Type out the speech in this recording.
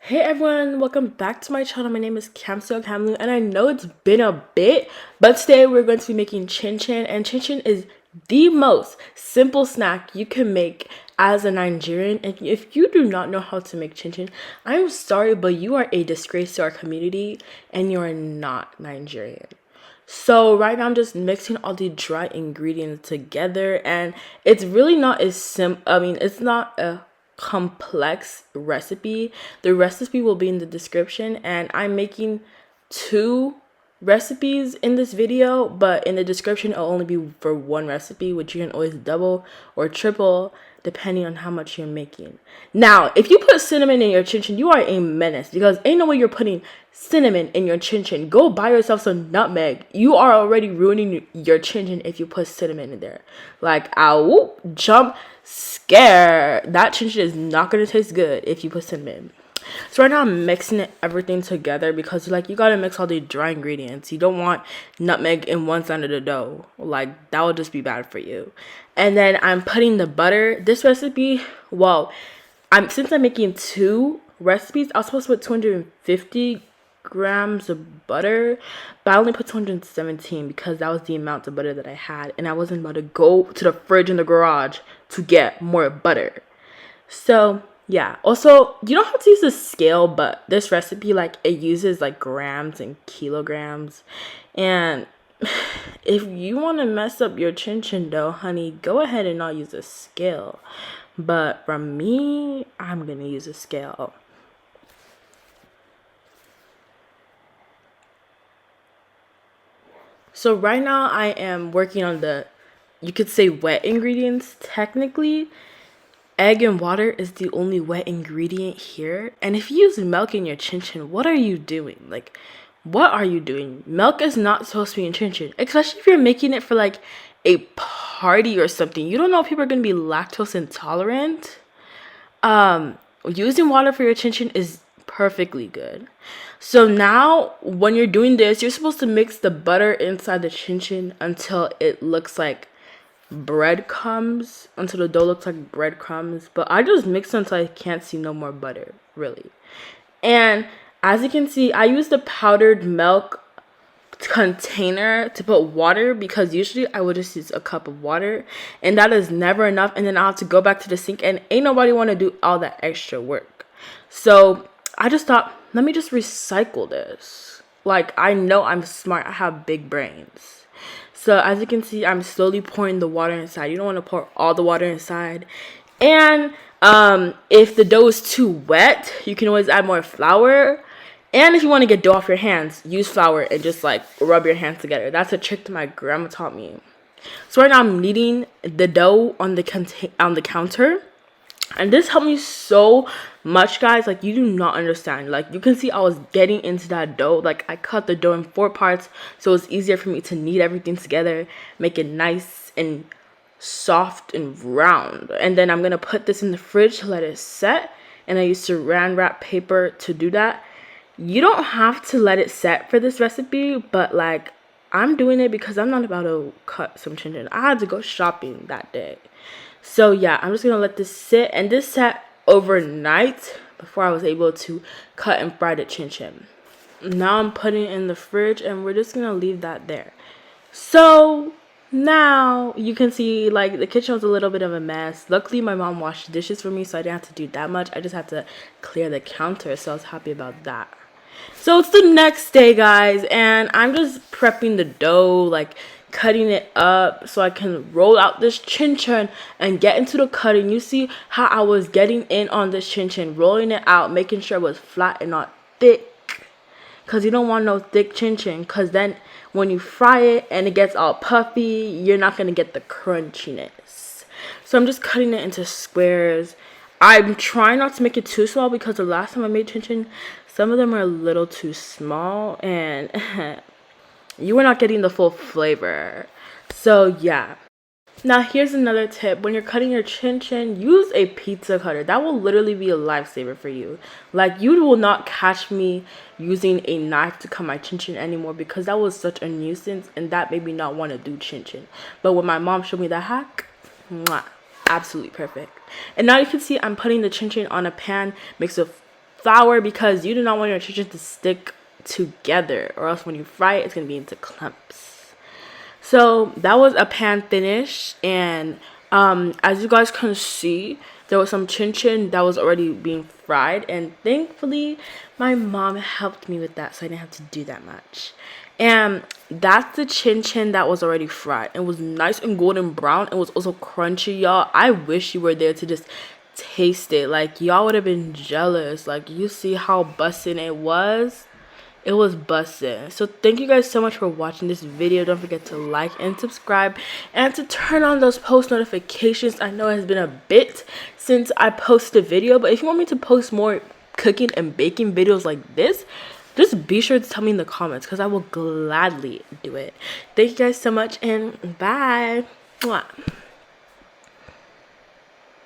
Hey everyone, welcome back to my channel. My name is Kamsi Okammelu and I know it's been a bit, but today we're going to be making chin chin, and chin chin is the most simple snack you can make as a Nigerian. And if you do not know how to make chin chin, I'm sorry, but you are a disgrace to our community and you are not Nigerian. So right now I'm just mixing all the dry ingredients together, and it's really not as it's not a complex recipe. The recipe will be in the description, and I'm making two recipes in this video, but in the description it'll only be for one recipe, which you can always double or triple depending on how much you're making. Now, if you put cinnamon in your chin chin, you are a menace, because ain't no way you're putting cinnamon in your chin chin. Go buy yourself some nutmeg. You are already ruining your chin chin if you put cinnamon in there. Like, ow, jump scare. That chin chin is not gonna taste good if you put cinnamon. So right now I'm mixing everything together, because like you gotta mix all the dry ingredients. You don't want nutmeg in one side of the dough. Like, that would just be bad for you. And then I'm putting the butter. This recipe, well, since I'm making two recipes, I was supposed to put 250 grams of butter, but I only put 217 because that was the amount of butter that I had, and I wasn't about to go to the fridge in the garage to get more butter. So yeah, also you don't have to use a scale, but this recipe, like, it uses like grams and kilograms, and if you want to mess up your chin chin dough, honey, go ahead and not use a scale. But from me, I'm gonna use a scale. So right now I am working on the, you could say, wet ingredients. Technically, egg and water is the only wet ingredient here. And if you use milk in your chin chin, what are you doing? Like, what are you doing? Milk is not supposed to be in chin chin, especially if you're making it for like a party or something. You don't know if people are going to be lactose intolerant. Using water for your chin chin is perfectly good. So now when you're doing this, you're supposed to mix the butter inside the chin chin until it looks like breadcrumbs, until the dough looks like breadcrumbs. But I just mix until I can't see no more butter, really. And as you can see, I use the powdered milk container to put water, because usually I would just use a cup of water, and that is never enough, and then I'll have to go back to the sink, and ain't nobody want to do all that extra work. So I just thought, let me just recycle this. Like, I know I'm smart, I have big brains. So as you can see, I'm slowly pouring the water inside. You don't want to pour all the water inside. And if the dough is too wet, you can always add more flour. And if you want to get dough off your hands, use flour and just like rub your hands together. That's a trick that my grandma taught me. So right now I'm kneading the dough on the counter. And this helped me so much, guys. Like, you do not understand. Like, you can see I was getting into that dough. Like, I cut the dough in 4 parts, so it's easier for me to knead everything together, make it nice and soft and round. And then I'm gonna put this in the fridge to let it set, and I use saran wrap paper to do that. You don't have to let it set for this recipe, but like, I'm doing it because I'm not about to cut some chin chin. I had to go shopping that day. So yeah, I'm just gonna let this sit, and this sat overnight before I was able to cut and fry the chin chin. Now I'm putting it in the fridge, and we're just gonna leave that there. So now you can see, like, the kitchen was a little bit of a mess. Luckily my mom washed dishes for me, so I didn't have to do that much. I just had to clear the counter, so I was happy about that. So it's the next day, guys, and I'm just prepping the dough, like cutting it up so I can roll out this chin chin and get into the cutting. You see how I was getting in on this chin chin, rolling it out, making sure it was flat and not thick, because you don't want no thick chin chin, because then when you fry it and it gets all puffy, you're not going to get the crunchiness. So I'm just cutting it into squares. I'm trying not to make it too small, because the last time I made chin chin, some of them are a little too small, and you were not getting the full flavor. So yeah. Now here's another tip. When you're cutting your chin chin, use a pizza cutter. That will literally be a lifesaver for you. Like, you will not catch me using a knife to cut my chin chin anymore, because that was such a nuisance, and that made me not want to do chin chin. But when my mom showed me that hack, mwah, absolutely perfect. And now you can see I'm putting the chin chin on a pan mixed with flour because you do not want your chicken to stick together, or else when you fry it, it's going to be into clumps. So that was a pan finish, and as you guys can see, there was some chin chin that was already being fried, and thankfully my mom helped me with that, so I didn't have to do that much. And that's the chin chin that was already fried. It was nice and golden brown. It was also crunchy, y'all. I wish you were there to just taste it. Like, y'all would have been jealous. Like, you see how bussin' it was. It was bussin'. So thank you guys so much for watching this video. Don't forget to like and subscribe and to turn on those post notifications. I know it has been a bit since I posted a video, but if you want me to post more cooking and baking videos like this, just be sure to tell me in the comments, because I will gladly do it. Thank you guys so much, and bye. Mwah.